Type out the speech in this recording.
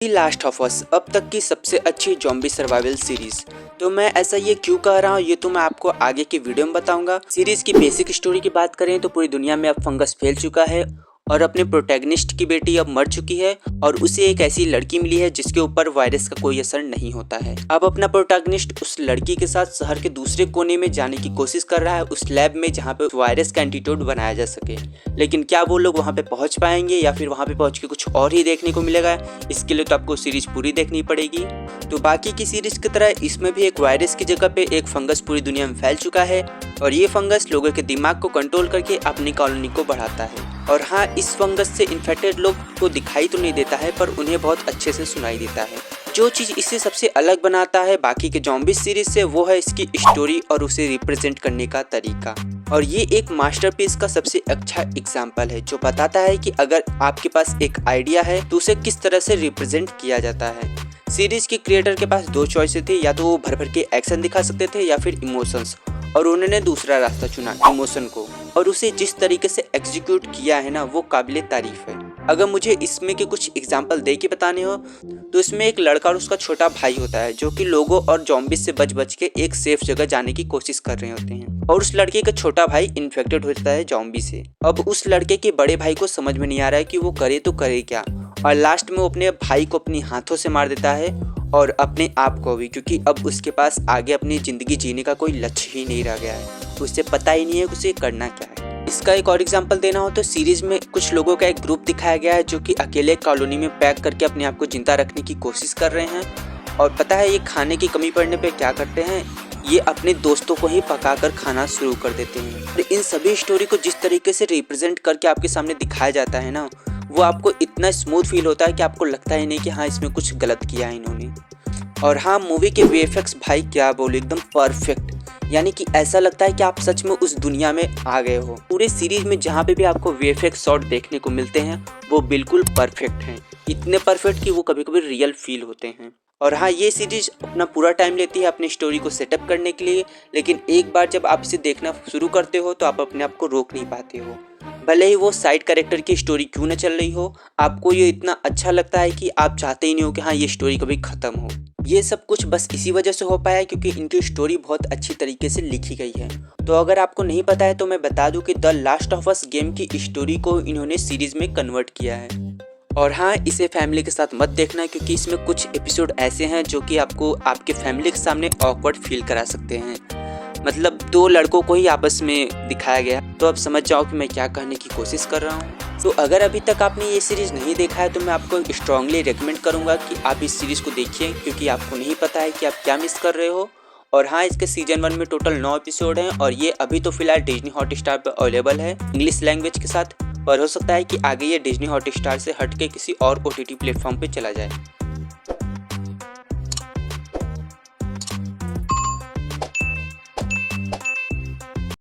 The last of us अब तक की सबसे अच्छी ज़ॉम्बी सर्वाइवल सीरीज। तो मैं ऐसा ये क्यों कह रहा हूँ ये तो मैं आपको आगे की वीडियो में बताऊंगा। सीरीज की बेसिक स्टोरी की बात करें तो पूरी दुनिया में अब फंगस फैल चुका है और अपने प्रोटैगनिस्ट की बेटी अब मर चुकी है और उसे एक ऐसी लड़की मिली है जिसके ऊपर वायरस का कोई असर नहीं होता है। अब अपना प्रोटैगनिस्ट उस लड़की के साथ शहर के दूसरे कोने में जाने की कोशिश कर रहा है, उस लैब में जहाँ पे वायरस का एंटीडोट बनाया जा सके। लेकिन क्या वो लोग वहाँ पे पहुँच पाएंगे या फिर वहाँ पे पहुँच के कुछ और ही देखने को मिलेगा? इसके लिए तो आपको सीरीज पूरी देखनी पड़ेगी। तो बाकी की सीरीज की तरह इसमें भी एक वायरस की जगह पे एक फंगस पूरी दुनिया में फैल चुका है और ये फंगस लोगों के दिमाग को कंट्रोल करके अपनी कॉलोनी को बढ़ाता है। और हाँ, इस फंगस से इन्फेक्टेड लोग को दिखाई तो नहीं देता है पर उन्हें बहुत अच्छे से सुनाई देता है। जो चीज़ इसे सबसे अलग बनाता है बाकी के ज़ॉम्बी सीरीज से वो है इसकी स्टोरी और उसे रिप्रेजेंट करने का तरीका। और ये एक मास्टरपीस का सबसे अच्छा एग्जाम्पल है जो बताता है कि अगर आपके पास एक आइडिया है तो उसे किस तरह से रिप्रेजेंट किया जाता है। सीरीज के क्रिएटर के पास दो चॉइसेस थे, या तो वो भर भर के एक्शन दिखा सकते थे या फिर इमोशंस, और उन्होंने दूसरा रास्ता चुना, इमोशन को। और उसे जिस तरीके से एग्जीक्यूट किया है ना वो काबिले तारीफ है। अगर मुझे इसमें के कुछ एग्जाम्पल दे के बताने हो तो इसमें एक लड़का और उसका छोटा भाई होता है जो कि लोगों और ज़ॉम्बीज से बच के एक सेफ जगह जाने की कोशिश कर रहे होते हैं और उस लड़के का छोटा भाई इन्फेक्टेड हो जाता है ज़ॉम्बी से। अब उस लड़के के बड़े भाई को समझ में नहीं आ रहा है कि वो करे तो करे क्या, और लास्ट में वो अपने भाई को अपनी हाथों से मार देता है और अपने आप को भी, क्योंकि अब उसके पास आगे अपनी ज़िंदगी जीने का कोई लक्ष्य ही नहीं रह गया है। उसे पता ही नहीं है उसे करना क्या है। इसका एक और एग्जांपल देना हो तो सीरीज में कुछ लोगों का एक ग्रुप दिखाया गया है जो कि अकेले कॉलोनी में पैक करके अपने आप को जिंदा रखने की कोशिश कर रहे हैं। और पता है ये खाने की कमी पड़ने पे क्या करते हैं, ये अपने दोस्तों को ही पकाकर खाना शुरू कर देते हैं। और इन सभी स्टोरी को जिस तरीके से रिप्रेजेंट करके आपके सामने दिखाया जाता है ना, वो आपको इतना स्मूथ फील होता है कि आपको लगता ही नहीं कि हाँ इसमें कुछ गलत किया है इन्होंने। और हाँ, मूवी के वीएफएक्स भाई क्या बोले, एकदम परफेक्ट, यानी कि ऐसा लगता है कि आप सच में उस दुनिया में आ गए हो। पूरे सीरीज में जहाँ पे भी आपको वीएफएक्स शॉट देखने को मिलते हैं वो बिल्कुल परफेक्ट हैं, इतने परफेक्ट कि वो कभी कभी रियल फील होते हैं। और हाँ, ये सीरीज अपना पूरा टाइम लेती है अपनी स्टोरी को सेटअप करने के लिए, लेकिन एक बार जब आप इसे देखना शुरू करते हो तो आप अपने आप को रोक नहीं पाते हो। भले ही वो साइड कैरेक्टर की स्टोरी क्यों न चल रही हो, आपको ये इतना अच्छा लगता है कि आप चाहते ही नहीं हो कि हाँ ये स्टोरी कभी ख़त्म हो। ये सब कुछ बस इसी वजह से हो पाया क्योंकि इनकी स्टोरी बहुत अच्छी तरीके से लिखी गई है। तो अगर आपको नहीं पता है तो मैं बता दूं कि the last of us game की स्टोरी को इन्होंने सीरीज में कन्वर्ट किया है। और हाँ, इसे फैमिली के साथ मत देखना क्योंकि इसमें कुछ एपिसोड ऐसे हैं जो कि आपको आपके फैमिली के सामने ऑकवर्ड फील करा सकते हैं। मतलब दो लड़कों को ही आपस में दिखाया गया, तो अब समझ जाओ कि मैं क्या कहने की कोशिश कर रहा हूँ। तो अगर अभी तक आपने ये सीरीज़ नहीं देखा है तो मैं आपको स्ट्रांगली रेकमेंड करूँगा कि आप इस सीरीज़ को देखिए, क्योंकि आपको नहीं पता है कि आप क्या मिस कर रहे हो। और हाँ, इसके सीजन 1 में टोटल 9 एपिसोड हैं और ये अभी तो फिलहाल डिज्नी हॉटस्टार पर अवेलेबल है इंग्लिश लैंग्वेज के साथ, पर हो सकता है कि आगे ये डिज्नी हॉटस्टार से हट के किसी और OTT प्लेटफॉर्म पे चला जाए।